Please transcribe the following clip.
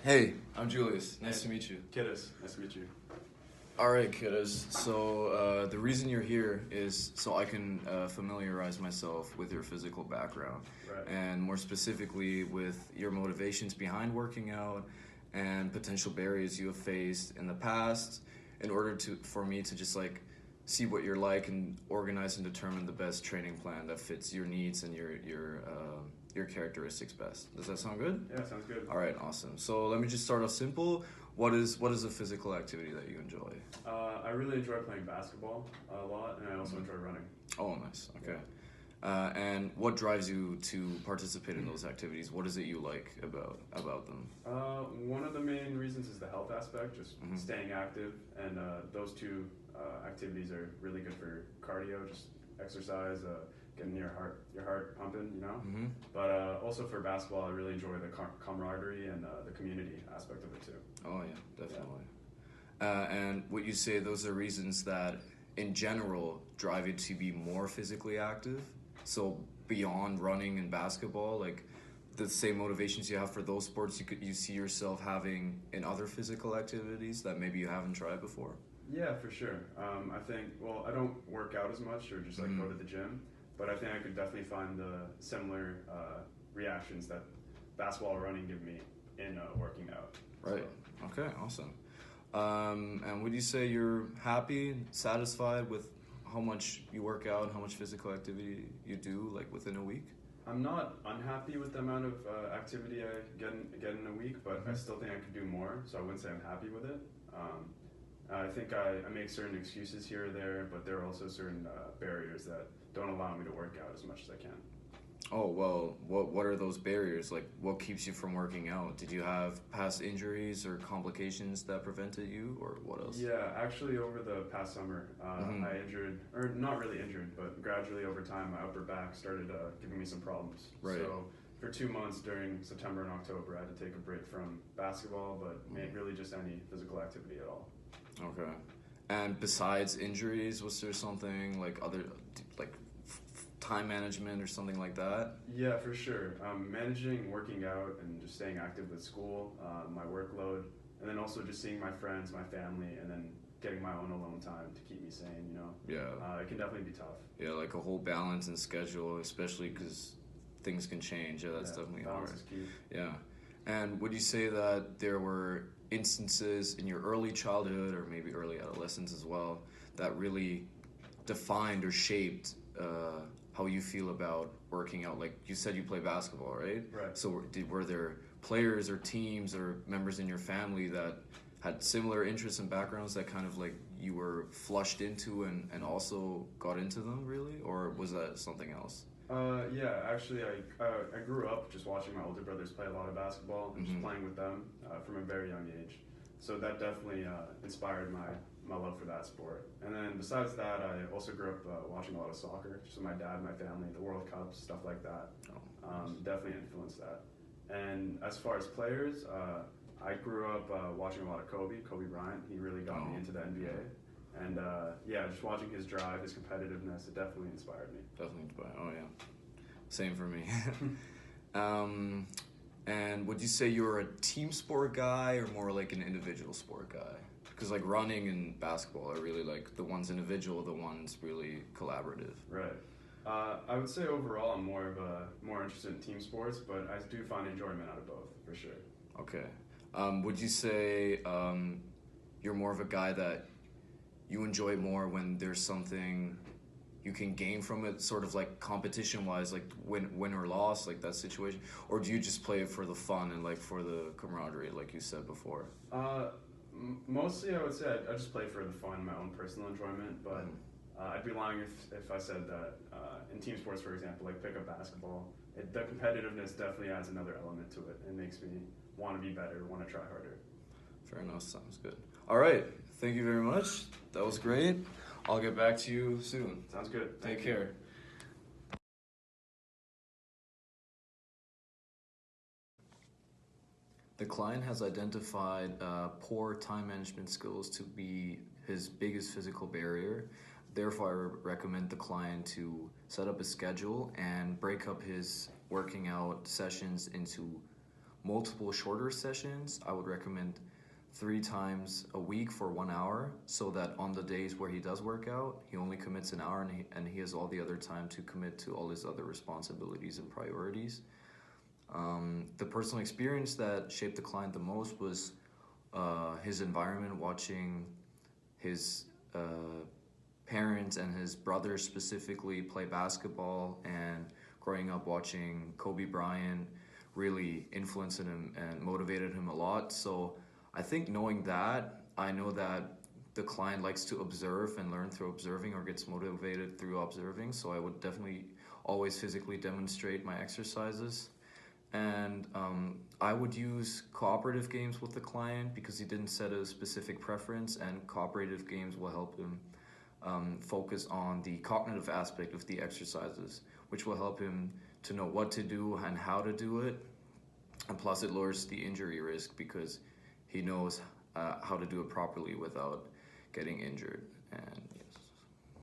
Hey, I'm Julius. Nice to meet you. Kiddos, nice to meet you. All right, kiddos. So the reason you're here is so I can familiarize myself with your physical background, Right. and more specifically with your motivations behind working out and potential barriers you have faced in the past, in order for me to just like see what you're like and organize and determine the best training plan that fits your needs and your characteristics best. Does that sound good? Yeah, sounds good. All right, awesome. So let me just start off simple. What is a physical activity that you enjoy? I really enjoy playing basketball a lot, and I also enjoy running. Oh, nice. Okay. And what drives you to participate in those activities? What is it you like about them? One of the main reasons is the health aspect, just Mhm. staying active, and those two activities are really good for cardio, just exercise, getting your heart pumping, you know. Mm-hmm. But also for basketball, I really enjoy the camaraderie and the community aspect of it too. Oh yeah, definitely. And would you say those are reasons that, in general, drive you to be more physically active? So beyond running and basketball, like the same motivations you have for those sports, you see yourself having in other physical activities that maybe you haven't tried before? Yeah, for sure. I think, well, I don't work out as much or just like go to the gym, but I think I could definitely find the similar reactions that basketball or running give me in working out. Right. Okay, awesome. And would you say you're happy, satisfied with how much you work out, how much physical activity you do, like within a week? I'm not unhappy with the amount of activity I get in a week, but I still think I could do more, so I wouldn't say I'm happy with it. I think I make certain excuses here or there, but there are also certain barriers that don't allow me to work out as much as I can. Oh, well, what are those barriers? Like, what keeps you from working out? Did you have past injuries or complications that prevented you, or what else? Yeah, actually, over the past summer, I injured, or not really injured, but gradually over time, my upper back started giving me some problems. Right. So for 2 months during September and October, I had to take a break from basketball, but really just any physical activity at all. Okay. And besides injuries, was there something like like time management or something like that? Yeah, for sure. Managing working out and just staying active with school, my workload, and then also just seeing my friends, my family, and then getting my own alone time to keep me sane, you know? Yeah. It can definitely be tough. Yeah, like a whole balance and schedule, especially because things can change. Yeah, that's definitely balance hard. is key. Yeah. And would you say that there were instances in your early childhood or maybe early adolescence as well that really defined or shaped how you feel about working out? Like you said, you play basketball, right? Right. So were there players or teams or members in your family that had similar interests and backgrounds that kind of like you were flushed into and also got into them, really? Or was that something else? Yeah, actually, I grew up just watching my older brothers play a lot of basketball and just playing with them from a very young age. So that definitely inspired my love for that sport. And then besides that, I also grew up watching a lot of soccer, just with my dad, my family, the World Cups, stuff like that. Definitely influenced that. And as far as players, I grew up watching a lot of Kobe Bryant. He really got me into the NBA. And yeah, just watching his drive, his competitiveness, it definitely inspired me. Definitely inspired. Oh yeah, same for me. And would you say you're a team sport guy or more like an individual sport guy? Because like running and basketball are really like the ones individual, the ones really collaborative. Right. I would say overall I'm more interested in team sports, but I do find enjoyment out of both for sure. Okay. Would you say you're more of a guy that you enjoy more when there's something you can gain from it, sort of like competition-wise, like win or loss, like that situation? Or do you just play it for the fun and like for the camaraderie, like you said before? Mostly I would say I just play for the fun, my own personal enjoyment, but I'd be lying if I said that in team sports, for example, like pickup basketball, the competitiveness definitely adds another element to it. It makes me want to be better, want to try harder. Fair enough, sounds good. All right, thank you very much. That was great. I'll get back to you soon. Sounds good. Take care. The client has identified poor time management skills to be his biggest physical barrier. Therefore, I recommend the client to set up a schedule and break up his working out sessions into multiple shorter sessions, I would recommend 3 times a week for 1 hour, so that on the days where he does work out, he only commits an hour, and he has all the other time to commit to all his other responsibilities and priorities. The personal experience that shaped the client the most was his environment, watching his parents and his brothers specifically play basketball, and growing up watching Kobe Bryant really influenced him and motivated him a lot. So I think knowing that, I know that the client likes to observe and learn through observing, or gets motivated through observing. So I would definitely always physically demonstrate my exercises. And I would use cooperative games with the client because he didn't set a specific preference, and cooperative games will help him focus on the cognitive aspect of the exercises, which will help him to know what to do and how to do it. And plus, it lowers the injury risk because he knows how to do it properly without getting injured. And yes.